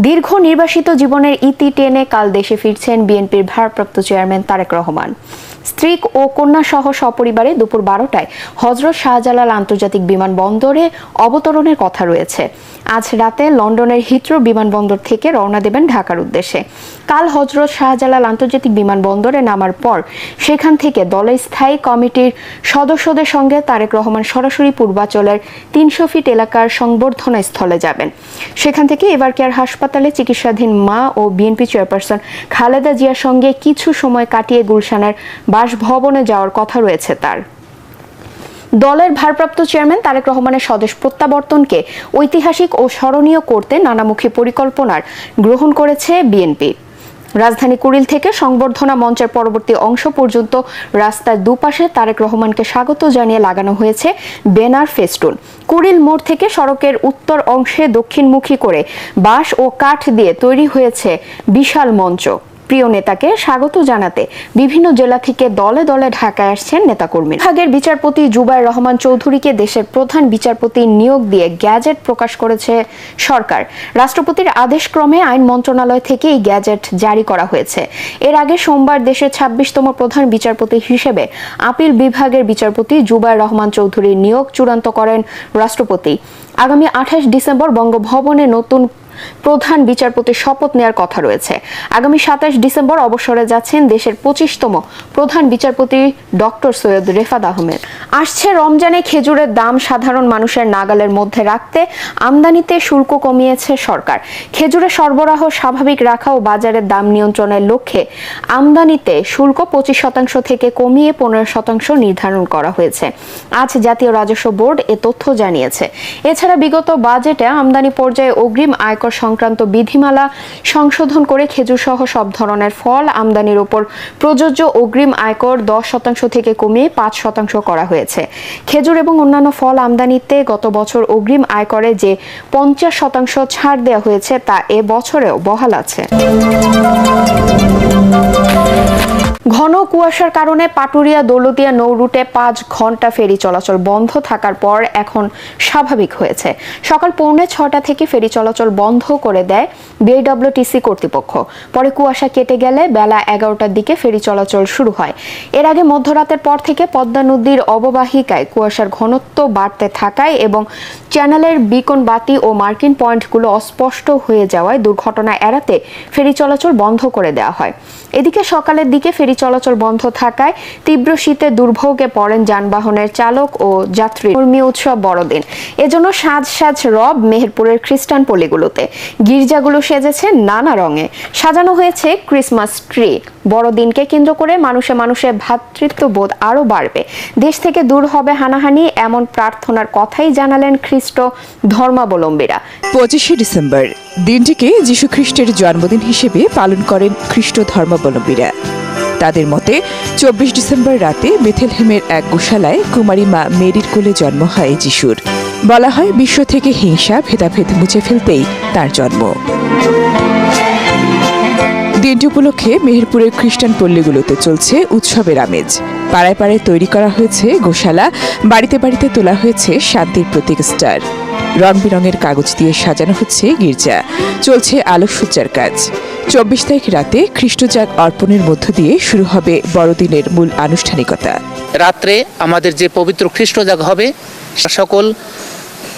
দীর্ঘ নির্বাসিত জীবনের ইতি টেনে কাল দেশে ফিরছেন বিএনপির ভারপ্রাপ্ত চেয়ারম্যান তারেক রহমান। স্ত্রী ও কন্যা সহ সপরিবারে দুপুর 12টায় হযরত শাহজালাল আন্তর্জাতিক বিমানবন্দরে অবতরণের কথা রয়েছে। আজ রাতে লন্ডনের হিথ্রো বিমানবন্দর থেকে রওনা দেবেন ঢাকার উদ্দেশ্যে। কাল হযরত শাহজালাল আন্তর্জাতিক বিমানবন্দরে নামার পর সেখান থেকে দলের স্থায়ী কমিটির সদস্যদের সঙ্গে তারেক রহমান সরাসরি পূর্বাচলের 300 ফিট এলাকার সংবর্ধনা স্থলে যাবেন। সেখান থেকে এভারকেয়ার হাসপাতালে চিকিৎসাধীন মা ও বিএনপি চেয়ারপারসন খালেদা জিয়ার সঙ্গে কিছু সময় কাটিয়ে গুলশানের বাসভবনে যাওয়ার কথা রয়েছে তার। দলের ভারপ্রাপ্ত চেয়ারম্যান তারেক রহমানের স্বদেশ প্রত্যাবর্তনকে ঐতিহাসিক ও স্মরণীয় করতে নানামুখী পরিকল্পনার গ্রহণ করেছে বিএনপি। রাজধানী কুড়িল থেকে সংবর্ধনা মঞ্চের পরবর্তী অংশ পর্যন্ত রাস্তার দুপাশে তারেক রহমানকে স্বাগত জানিয়ে লাগানো হয়েছে ব্যানার ফেস্টুন। কুড়িল মোড় থেকে সড়কের উত্তর অংশে দক্ষিণমুখী করে বাঁশ ও কাঠ দিয়ে তৈরি হয়েছে বিশাল মঞ্চ। প্রিয় নেতাকে স্বাগত জানাতে বিভিন্ন জেলা থেকে দলে দলে ঢাকায় আসছেন নেতাকর্মী। বিভাগের বিচারপতি জুবায়ের রহমান চৌধুরীকে দেশের প্রধান বিচারপতি নিয়োগ দিয়ে গ্যাজেট প্রকাশ করেছে সরকার। রাষ্ট্রপতির আদেশক্রমে আইন মন্ত্রণালয় থেকে এই গ্যাজেট জারি করা হয়েছে। এর আগে সোমবার দেশের 26তম প্রধান বিচারপতি হিসেবে আপিল বিভাগের বিচারপতি জুবায়ের রহমান চৌধুরীর নিয়োগ চূড়ান্ত করেন রাষ্ট্রপতি। আগামী 28 ডিসেম্বর বঙ্গভবনে নতুন প্রধান বিচারপতির শপথ নেওয়ার কথা রয়েছে। আগামী 27 ডিসেম্বর অবসরে যাচ্ছেন দেশের 25তম প্রধান বিচারপতি ডক্টর সৈয়দ রেফাত আহমেদ। আসছে রমজানে খেজুরের দাম সাধারণ মানুষের নাগালের মধ্যে রাখতে আমদানিতে শুল্ক কমিয়েছে সরকার। খেজুরের সরবরাহ স্বাভাবিক রাখা ও বাজারের দাম নিয়ন্ত্রণের লক্ষ্যে আমদানিতে শুল্ক 25% থেকে কমিয়ে 15% নির্ধারণ করা হয়েছে। আজ জাতীয় রাজস্ব বোর্ড এ তথ্য জানিয়েছে। এছাড়া বিগত বাজেটে আমদানি পর্যায়ে অগ্রিম আয়কর সংক্রান্ত বিধিমালা সংশোধন করে খেজুর সহ সব ধরনের ফল আমদানির উপর প্রযোজ্য অগ্রিম আয়কর 10% থেকে কমিয়ে 5% করা হয়েছে। খেজুর এবং অন্যান্য ফল আমদানিতে গত বছর অগ্রিম আয়করে যে 50% ছাড় দেওয়া হয়েছে তা এ বছরেও বহাল আছে। ঘন কুয়াশার কারণে পাটুরিয়া দৌলতদিয়া নৌ রুটে 5 ঘন্টা ফেরি চলাচল বন্ধ থাকার পর এখন স্বাভাবিক হয়েছে। সকাল 6:45 থেকে ফেরি চলাচল বন্ধ করে দেয় বিআইডব্লিউটিসি কর্তৃপক্ষ। পরে কুয়াশা কেটে গেলে বেলা 11টার দিকে ফেরি চলাচল শুরু হয়। এর আগে মধ্যরাতের পর থেকে পদ্মা নদীর অববাহিকায় কুয়াশার ঘনত্ব বাড়তে থাকায় এবং চ্যানেলের বিকন বাতি ও মার্কিং পয়েন্টগুলো অস্পষ্ট হয়ে যাওয়ায় দুর্ঘটনা এড়াতে ফেরি চলাচল বন্ধ করে দেওয়া হয়। এদিকে সকালের দিকে ফেরি চলাচল বন্ধ থাকায় তীব্র শীতে দুর্ভোগে পড়েন যানবাহনের চালক ও যাত্রী। ধর্মীয় উৎসব বড়দিন, এজন্য সাজ সাজ রব মেহেরপুরের খ্রিস্টান পল্লীগুলোতে। গির্জাগুলো সেজেছে নানা রঙে, সাজানো হয়েছে ক্রিসমাস ট্রি। বড়দিনকে কেন্দ্র করে মানুষে মানুষে ভ্রাতৃত্ববোধ আরো বাড়বে, দেশ থেকে দূর হবে হানাহানি, এমন প্রার্থনার কথাই জানালেন খ্রিস্ট ধর্মাবলম্বীরা। 25 ডিসেম্বর দিনটিকে যীশু খ্রিস্টের জন্মদিন হিসেবে পালন করেন খ্রিস্ট ধর্মাবলম্বীরা। তাদের মতে 24 ডিসেম্বর রাতে বেথেলহেমের এক গোশালায় কুমারী মা মেরির কোলে জন্ম হয় যিশুর। বলা হয় বিশ্ব থেকে হিংসা ভেদাভেদ মুছে ফেলতেই তার জন্ম। দিনটি উপলক্ষে মেহেরপুরের খ্রিস্টান পল্লীগুলোতে চলছে উৎসবের আমেজ। পাড়ায় পাড়ায় তৈরি করা হয়েছে গোশালা, বাড়িতে বাড়িতে তোলা হয়েছে শান্তির প্রতীক স্টার। রং বেরঙের কাগজ দিয়ে সাজানো হচ্ছে গির্জা, চলছে আলোকসজ্জার কাজ। 24 তারিখ রাতে খ্রিস্টজাগ অর্পণের মধ্য দিয়ে শুরু হবে বড়দিনের মূল আনুষ্ঠানিকতা। রাত্রে আমাদের যে পবিত্র খ্রিস্টজাগ হবে, সকল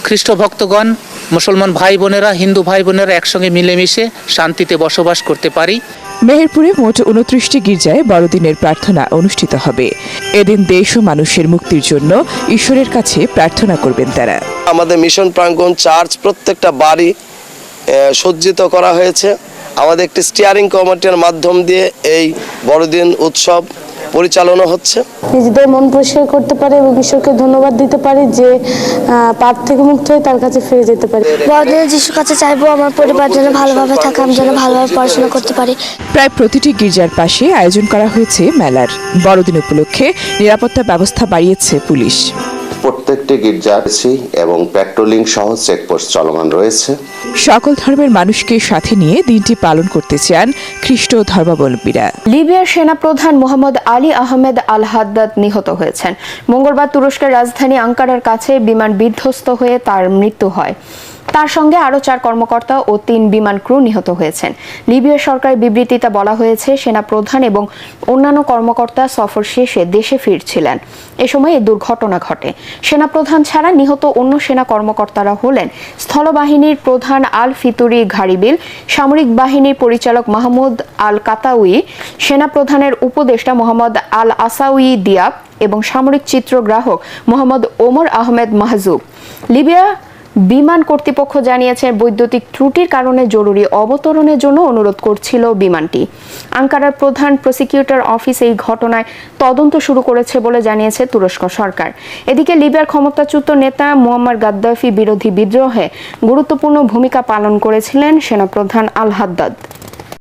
খ্রিস্ট ভক্তগণ, মুসলমান ভাই বোনেরা, হিন্দু ভাই বোনেরা একসঙ্গে মিলেমিশে শান্তিতে বসবাস করতে পারি। মেহেরপুরে মোট 29টি গির্জায় বড়দিনের প্রার্থনা অনুষ্ঠিত হবে। এদিন দেশ ও মানুষের মুক্তির জন্য ঈশ্বরের কাছে প্রার্থনা করবেন তারা। আমাদের মিশন প্রাঙ্গণ চার্চ প্রত্যেকটা বাড়ি সজ্জিত করা হয়েছে। আমাদের একটি স্টিয়ারিং কমিটির মাধ্যম দিয়ে এই বড়দিন উৎসব পরিচালনা হচ্ছে। নিজেদের মন পরিষ্কার করতে পারে এবং ঈশ্বরকে ধন্যবাদ দিতে পারি যে পাপ থেকে মুক্ত হয়ে তার কাছে ফিরে যেতে পারি। বড়দিনে যিশুর কাছে চাইবো আমার পরিবার যেন ভালোভাবে থাকে, আমি যেন ভালোভাবে পড়াশোনা করতে পারি। প্রায় প্রতিটি গির্জার পাশে আয়োজন করা হয়েছে মেলার। বড়দিন উপলক্ষে নিরাপত্তা ব্যবস্থা বাড়িয়েছে পুলিশ। প্রত্যেকটি গির্জাছি এবং পেট্রোলিং সহ চেকপোস্ট চলমান রয়েছে। সকল ধর্মের মানুষকে সাথে নিয়ে দিনটি পালন করতে চান খ্রিস্ট ধর্মাবলম্বীরা। লিবিয়ার সেনাপ্রধান মোহাম্মদ আলী আহমেদ আল হাদ্দাদ নিহত হয়েছেন। মঙ্গলবার তুরস্কের রাজধানী আঙ্কারার কাছে বিমান বিধ্বস্ত হয়ে তার মৃত্যু হয়। তার সঙ্গে আরও 4 কর্মকর্তা ও 3 বিমান ক্রু নিহত হয়েছেন। লিবিয়া সরকারের বিবৃতিতে বলা হয়েছে, সেনাপ্রধান এবং অন্যান্য কর্মকর্তা সফর শেষে দেশে ফিরছিলেন। এ সময় এই দুর্ঘটনা ঘটে। সেনাপ্রধান ছাড়া নিহত অন্য সেনা কর্মকর্তারা হলেন স্থলবাহিনীর প্রধান আল ফিতুরি ঘারিবিল, সামরিক বাহিনীর পরিচালক মাহমুদ আল কাতাউই, সেনাপ্রধানের উপদেষ্টা মোহাম্মদ আল আসাউই দিয়াব এবং সামরিক চিত্রগ্রাহক মোহাম্মদ ওমর আহমেদ মাহজুব। লিবিয়া বিমান কর্তৃপক্ষ জানিয়েছে, বৈদ্যুতিক ত্রুটির কারণে জরুরি অবতরণের জন্য অনুরোধ করছিল বিমানটি। আঙ্কারার প্রধান প্রসিকিউটর অফিস এই ঘটনায় তদন্ত শুরু করেছে বলে জানিয়েছে তুরস্ক সরকার। এদিকে লিবিয়ার ক্ষমতাচ্যুত নেতা মুয়াম্মার গাদ্দাফি বিরোধী বিদ্রোহে গুরুত্বপূর্ণ ভূমিকা পালন করেছিলেন সেনাপ্রধান আল হাদ্দাদ।